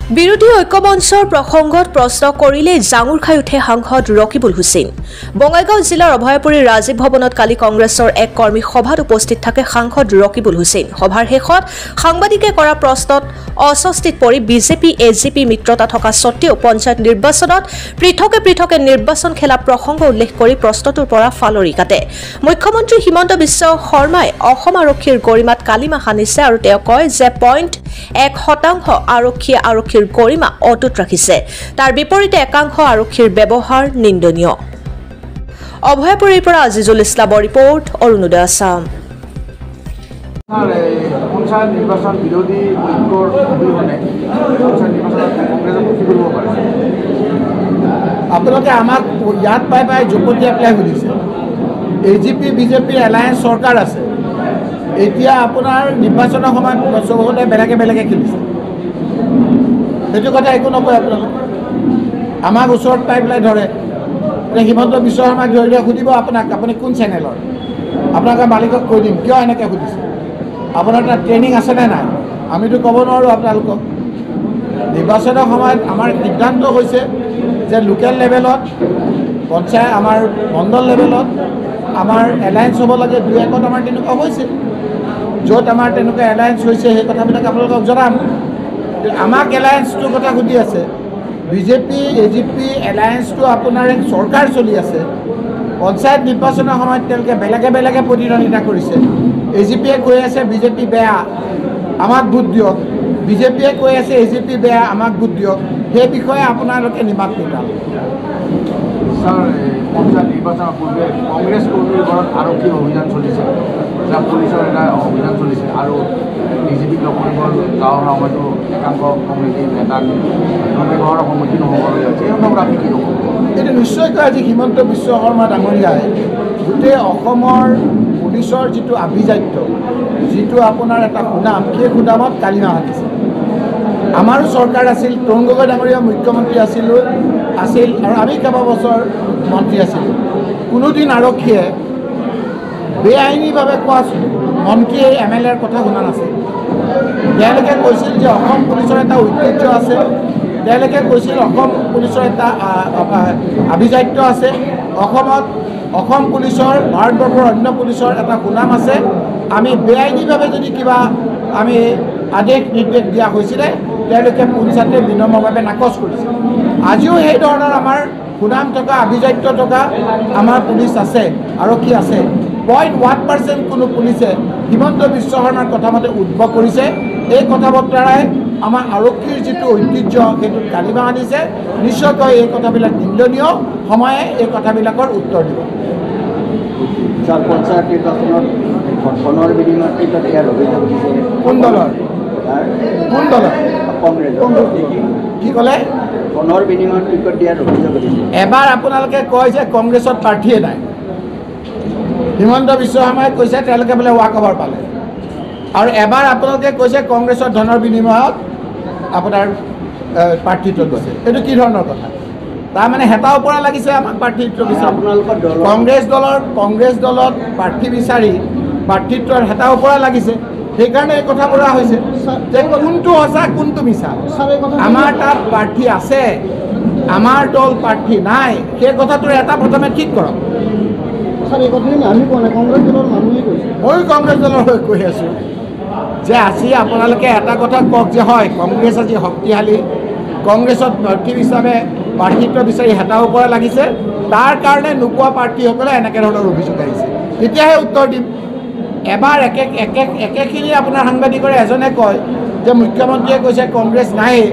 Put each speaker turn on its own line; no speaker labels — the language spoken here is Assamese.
বিৰোধী ঐক্যমঞ্চৰ প্ৰসংগত প্ৰশ্ন কৰিলে জাঙুৰ খাই উঠে সাংসদ ৰকিবুল হুছেইন। বঙাইগাঁও জিলাৰ অভয়পুৰীৰ ৰাজীৱ ভৱনত কালি কংগ্ৰেছৰ এক কৰ্মী সভাত উপস্থিত থাকে সাংসদ ৰকিবুল হুছেইন। সভাৰ শেষত সাংবাদিকে কৰা প্ৰশ্নত অস্বস্তিত পৰি বিজেপি এজিপি মিত্ৰতা থকা স্বত্তেও পঞ্চায়ত নিৰ্বাচনত পৃথকে পৃথকে নিৰ্বাচন খেলা প্ৰসংগ উল্লেখ কৰি প্ৰশ্নটোৰ পৰা ফালৰি কাটে। মুখ্যমন্ত্ৰী হিমন্ত বিশ্ব শৰ্মাই অসম আৰক্ষীৰ গৰিমাত কালিমা সানিছে আৰু তেওঁ কয় যে 0.1% আৰক্ষীৰ গৰিমা অটুট ৰাখিছে। তাৰ বিপৰীতে একাংশ আৰক্ষীৰ ব্যৱহাৰ নিন্দনীয়। অভয়পুৰীৰ পৰা আজিজুল ইছলামৰ ৰিপৰ্ট, অৰুণোদয় আছাম।
পঞ্চায়ত নিৰ্বাচন বিৰোধী ঐক্যৰ অবিহনে পঞ্চায়ত নিৰ্বাচনত কংগ্ৰেছে কি কৰিব পাৰে?
আপোনালোকে আমাক ইয়াত পাই জপতিয়াই পেলাই সুধিছে। এজিপি বিজেপিৰ এলায়েন্স চৰকাৰ আছে। এতিয়া আপোনাৰ নিৰ্বাচনৰ সময়ত চবতে বেলেগে খেলিছে। সেইটো কথা একো নকয় আপোনালোকে। আমাক ওচৰত পাই পেলাই ধৰে। হিমন্ত বিশ্ব শৰ্মাক ধৰি সুধিব আপুনি কোন চেনেলৰ, আপোনালোকে মালিকক কৈ দিম কিয় এনেকৈ সুধিছে। আপোনাৰ তাত ট্ৰেইনিং আছেনে নাই আমিতো ক'ব নোৱাৰোঁ আপোনালোকক। নিৰ্বাচনৰ সময়ত আমাৰ সিদ্ধান্ত হৈছে যে লোকেল লেভেলত পঞ্চায়ত আমাৰ মণ্ডল লেভেলত আমাৰ এলায়েন্স হ'ব লাগে। 2-1ত আমাৰ তেনেকুৱা হৈছে। য'ত আমাৰ তেনেকুৱা এলায়েন্স হৈছে সেই কথাবিলাক আপোনালোকক জনাম। আমাক এলায়েন্সটোৰ কথা সুধি আছে। বিজেপি এজিপি এলায়েন্সটো আপোনাৰ এক চৰকাৰ চলি আছে। পঞ্চায়ত নিৰ্বাচনৰ সময়ত তেওঁলোকে বেলেগে প্ৰতিদ্বন্দ্বিতা কৰিছে। এজিপিয়ে কৈ আছে বিজেপি বেয়া, আমাক ভোট দিয়ক। বিজেপিয়ে কৈ আছে এজিপি বেয়া, আমাক ভোট দিয়ক। সেই বিষয়ে আপোনালোকে নিমাত নিকাল।
ছাৰ, পঞ্চায়ত নিৰ্বাচনৰ পূৰ্বে কংগ্ৰেছ কৰ্মীৰ ঘৰত আৰক্ষী অভিযান চলিছে, পুলিচৰ এটা অভিযান চলিছে আৰু বিজেপিক লগ কৰিব যাওয়াৰ সময়তো একাংশ কমিটিৰ নেতাক ব্যৱহাৰৰ সন্মুখীন হ'বলগীয়া হৈছে। এই সন্দৰ্ভত আমি কি ক'ব?
এইটো নিশ্চয়কৈ আজি হিমন্ত বিশ্ব শৰ্মা ডাঙৰীয়াই গোটেই অসমৰ পুলিচৰ যিটো আভিজাত্য, যিটো আপোনাৰ এটা সুনাম, সেই সুনামত কালিমা সানিছে। আমাৰো চৰকাৰ আছিল, তৰুণ গগৈ ডাঙৰীয়া মুখ্যমন্ত্ৰী আছিল আৰু আমি কেইবাবছৰ মন্ত্ৰী আছিলোঁ। কোনোদিন আৰক্ষীয়ে বেআইনীভাৱে কোৱা মন্ত্ৰীয়ে MLAৰ কথা শুনা নাছিল। তেওঁলোকে কৈছিল যে অসম পুলিচৰ এটা ঐতিহ্য আছে, তেওঁলোকে কৈছিল অসম পুলিচৰ এটা আভিজাত্য আছে, অসম পুলিচৰ ভাৰতবৰ্ষৰ অন্য পুলিচৰ এটা সুনাম আছে। আমি বেআইনীভাৱে যদি কিবা আমি আদেশ নিৰ্দেশ দিয়া হৈছিলে তেওঁলোকে পঞ্চায়তে বিনম্ৰভাৱে নাকচ কৰিছে। আজিও সেই ধৰণৰ আমাৰ সুনাম থকা আভিজাত্য থকা আমাৰ পুলিচ আছে, আৰক্ষী আছে। 0.1% কোনো পুলিচে হিমন্ত বিশ্ব শৰ্মাৰ কথামতে উদ্ভৱ কৰিছে। এই কথা বতৰাই আমাৰ আৰক্ষীৰ যিটো ঐতিহ্য সেইটোত কালিমা আনিছে। নিশ্চয়কৈ এই কথাবিলাক নিন্দনীয়। সময়ে এই কথাবিলাকৰ উত্তৰ দিব।
পঞ্চায়ত নিৰ্বাচনত ধনৰ বিনিময়ত ইয়াৰ অভিযোগ দিছে।
কোন দলৰ?
কংগ্ৰেছ।
কি ক'লে?
ধনৰ বিনিময়ত টিকট দিয়াৰ অভিযোগ দিছে।
এবাৰ আপোনালোকে কয় যে কংগ্ৰেছত প্ৰাৰ্থীয়ে নাই। হিমন্ত বিশ্ব শৰ্মাই কৈছে তেওঁলোকে বোলে ৱাকঅভাৰ পালে। আৰু এবাৰ আপোনালোকে কৈছে কংগ্ৰেছৰ ধনৰ বিনিময়ত আপোনাৰ প্ৰাৰ্থীত্ব দিছে। এইটো কি ধৰণৰ কথা? তাৰমানে হেতা ওপৰা লাগিছে আমাক প্ৰাৰ্থীত্ব বিচাৰি।
আপোনালোকৰ দল
কংগ্ৰেছ দলত প্ৰাৰ্থী বিচাৰি প্ৰাৰ্থীত্বৰ হেতা ওপৰা লাগিছে। সেইকাৰণে এই কথা কোৱা হৈছে যে কোনটো সঁচা কোনটো মিছা। আমাৰ তাত প্ৰাৰ্থী আছে, আমাৰ দল প্ৰাৰ্থী নাই, সেই কথাটো এটা প্ৰথমে ঠিক কৰক। ময়ো কংগ্ৰেছ দলৰ হৈ কৈ আছোঁ যে আজি আপোনালোকে এটা কথা কওক যে হয় কংগ্ৰেছ আজি শক্তিশালী, কংগ্ৰেছত প্ৰাৰ্থী হিচাপে প্ৰাৰ্থীত্ব বিচাৰি হেতা ওপৰা লাগিছে, তাৰ কাৰণে নোপোৱা প্ৰাৰ্থীসকলে এনেকৈ ধৰণৰ অভিযোগ আহিছে। তেতিয়াহে উত্তৰ দিম। এবাৰ একেখিনি আপোনাৰ সাংবাদিকৰে এজনে কয় যে মুখ্যমন্ত্ৰীয়ে কৈছে কংগ্ৰেছ নায়েই,